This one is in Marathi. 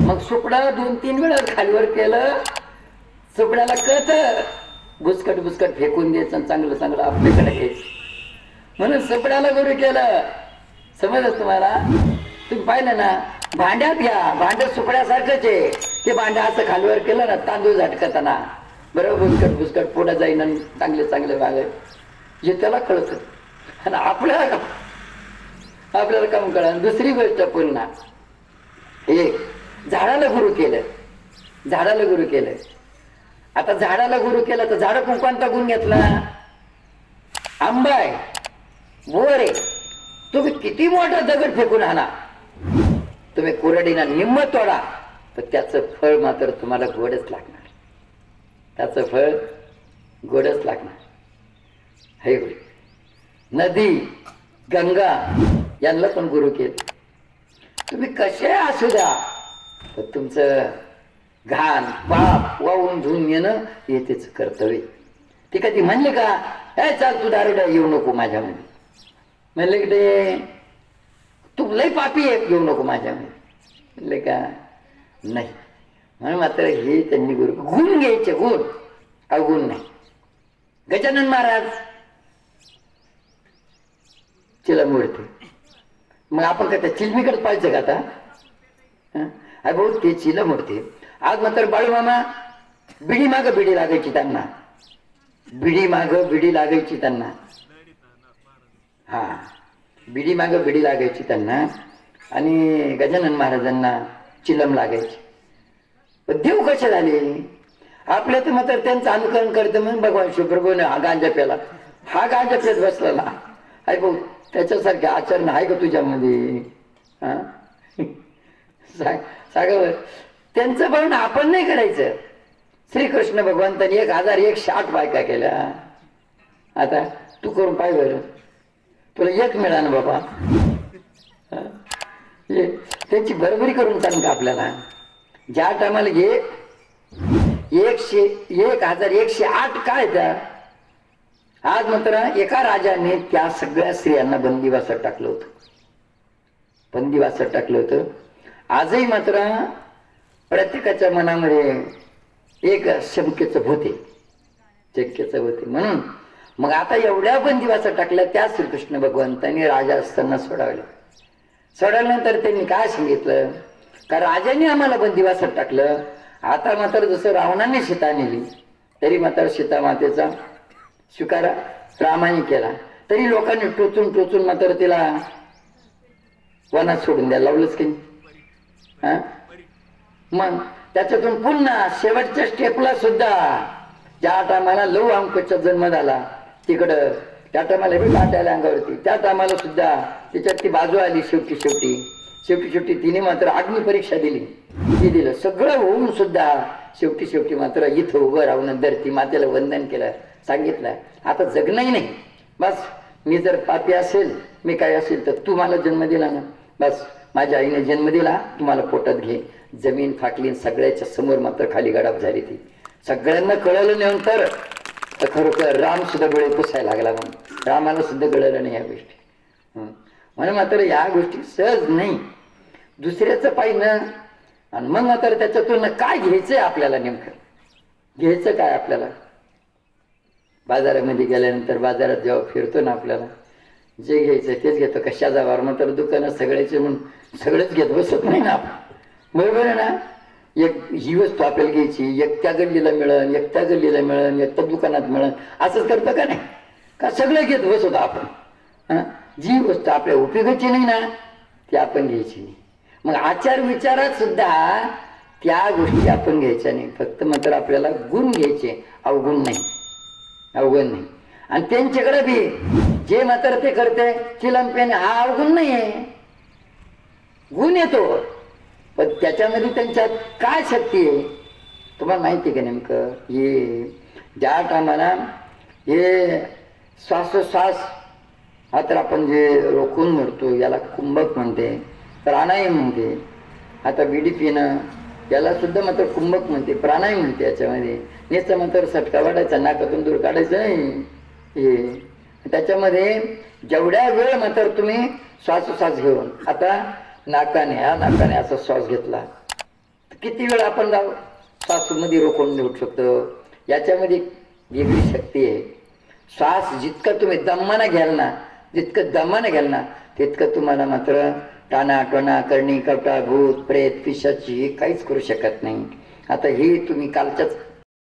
मग सुपडा 2-3 वेळा खालीवर केलं, सुपड्याला कळत बुसकट बुसकट फेकून द्यायचं, चांगलं चांगलं आपल्याकडे घ्यायचं. म्हणून सुपड्याला गुरु केलं. समजलं तुम्हाला? तुम्ही पाहिलं ना, भांड्यात घ्या, भांड्यात सुपड्यासारखंच आहे. ते भांड्या असं खालीवर केलं ना, तांदूळ झटकताना बरोबर बुसकट बुसकट पुढे जाईन आणि चांगले चांगले वागत, जे त्याला कळतं. आणि आपल्याला काम कळलं. दुसरी गोष्ट पुन्हा एक झाडाला गुरु केलं, झाडाला गुरु केलं. आता झाडाला गुरु केलं तर झाड कोणता गुण घेतला? आंबा आहे, बोर आहे. तुम्ही किती मोठा दगड फेकून आणा, तुम्ही कुऱ्हाडीना निम्म तोडा, तर त्याचं फळ मात्र तुम्हाला गोडच लागणार. त्याचं फळ गोडच लागणार. हे नदी गंगा यांना पण गुरु केलं. तुम्ही कसे असू द्या, तर तुमचं घाण पाप वाहून धुवून येणं हे त्याचं कर्तव्य. ते कधी म्हणले का, हे चाल तू दारुडा येऊ नको माझ्यामध्ये? म्हणले की ते तू लय पापी आहे, येऊ नको माझ्यामध्ये? म्हणले का नाही. म्हणून मात्र हे त्यांनी गुरु गुण घ्यायचे, गुण अवगुण नाही. गजानन महाराज चिलमूर्ती, मग आपण का त्या चिलमीकडे पाहिजे का आता? अरे भाऊ ते चिलमूर्ती. आज मात्र बाळूमामा बिडी माग बिडी लागायची त्यांना, बिडी माग बिडी लागायची त्यांना. हा, बिडी माग बिडी लागायची त्यांना. आणि गजानन महाराजांना चिलम लागायची. पण देव कसे झाले आपल्या? तर मात्र त्यांचं अनुकरण करतं म्हणून भगवान शिवप्रभूने हा गांजा प्याला, हा गांजा पेत बसला. अरे भाऊ त्याच्यासारखे आचरण आहे का तुझ्यामध्ये? हा सांगा. त्यांचं पण आपण नाही करायचं. श्रीकृष्ण भगवंतांनी 100108 बायका केल्या. आता तू करून पाय बरं, तुला एक मिळा ना बाबा. त्यांची बरोबरी करून सांग का आपल्याला? ज्या टायमाला 100108 काय त्या? आज मात्र एका राजाने त्या सगळ्या स्त्रियांना बंदिवासात टाकलं होतं, बंदिवासात टाकलं होतं. आजही मात्र प्रत्येकाच्या मनामध्ये एक शंकेचं भूत आहे, शंकेचं भूत आहे. म्हणून मग आता एवढ्या बंदिवासात टाकल्या त्या श्रीकृष्ण भगवंतांनी राजा असताना सोडवल्या. सोडवल्यानंतर त्यांनी काय सांगितलं का, राजाने आम्हाला बंदिवासात टाकलं, आता मात्र जसं रावणाने सीता नेली तरी मात्र सीता मातेचा स्वीकार रामाने केला, तरी लोकांनी टोचून टोचून मात्र तिला वनात सोडून द्यायला लावलंच की. हा, मग त्याच्यातून पुन्हा शेवटच्या स्टेपला सुद्धा ज्या टायमाला लव अंकुशचा जन्म झाला तिकडं, त्या टायमाला बी काटायला अंगावरती, त्या टायमाला सुद्धा तिच्यात ती बाजू आली. शेवटी तिने मात्र अग्नी परीक्षा दिली, ती दिलं सगळं होऊन सुद्धा शेवटी मात्र इथं उभं राहून धरती मातेला वंदन केलं. सांगितलं आता जगणंही नाही, बस मी जर पापी असेल, मी काय असेल तर तू मला जन्म दिला ना, बस माझ्या आईने जन्म दिला, तुम्हाला पोटात घे. जमीन फाटली, सगळ्याच्या समोर मात्र खाली गडाप झाली. ती सगळ्यांना कळलं नंतर तर खरोखर राम सुद्धा डोळे पुसायला लागला. मग रामाला सुद्धा कळलं नाही या गोष्टी. म्हणून मात्र या गोष्टी सहज नाही, दुसऱ्याचं पाहिलं. आणि मग मात्र त्याच्यातून काय घ्यायचंय आपल्याला, नेमकं घ्यायचं काय आपल्याला? बाजारामध्ये गेल्यानंतर बाजारात जेव्हा फिरतो ना, आपल्याला जे घ्यायचं तेच घेतो. कशाचा वार मात्र दुकानं सगळ्याचे म्हणून सगळंच घेत बसत नाही ना आपण, बरोबर आहे ना? एक ही वस्तू आपल्याला घ्यायची, एक त्या गल्लीला मिळेल, एक त्या गल्लीला मिळेल, एक त्या दुकानात मिळेल, असंच करतं का नाही? का सगळं घेत बसतो आपण. जी वस्तू आपल्या उपयोगाची नाही ना ती आपण घ्यायची नाही. मग आचार विचारात सुद्धा त्या गोष्टी आपण घ्यायच्या नाही. फक्त मात्र आपल्याला गुण घ्यायचे, अवगुण नाही, अवगुण नाही. आणि त्यांच्याकडे बी जे मात्र ते करते चिलमपेने, हा अवगुण नाही आहे, गुण येतो. पण त्याच्यामध्ये त्यांच्यात काय शक्ती आहे तुम्हाला माहिती आहे का? नेमकं हे ज्या टायमाला हे श्वासोश्वास हा तर आपण जे रोखून मरतो याला कुंभक म्हणते, प्राणायाम म्हणते. आता बीडी पिणं याला सुद्धा मात्र कुंभक म्हणते, प्राणायाम म्हणते. याच्यामध्ये नुसतं मात्र सटका वाढायचा, नाकातून दूर काढायचं नाही. हे त्याच्यामध्ये जेवढ्या वेळ मात्र तुम्ही श्वासोश्वास घेऊन, आता नाकाने असा श्वास घेतला, किती वेळ आपण श्वासमध्ये रोखून ठेवू शकतो. याच्यामध्ये वेगळी शक्ती आहे. श्वास जितकं तुम्ही दमानं घ्याल ना, जितकं दमानं घ्याल ना, तितकं तुम्हाला मात्र टाणा टोणा करणी कवटा भूत प्रेत पिशाची काहीच करू शकत नाही. आता हे तुम्ही कालच्याच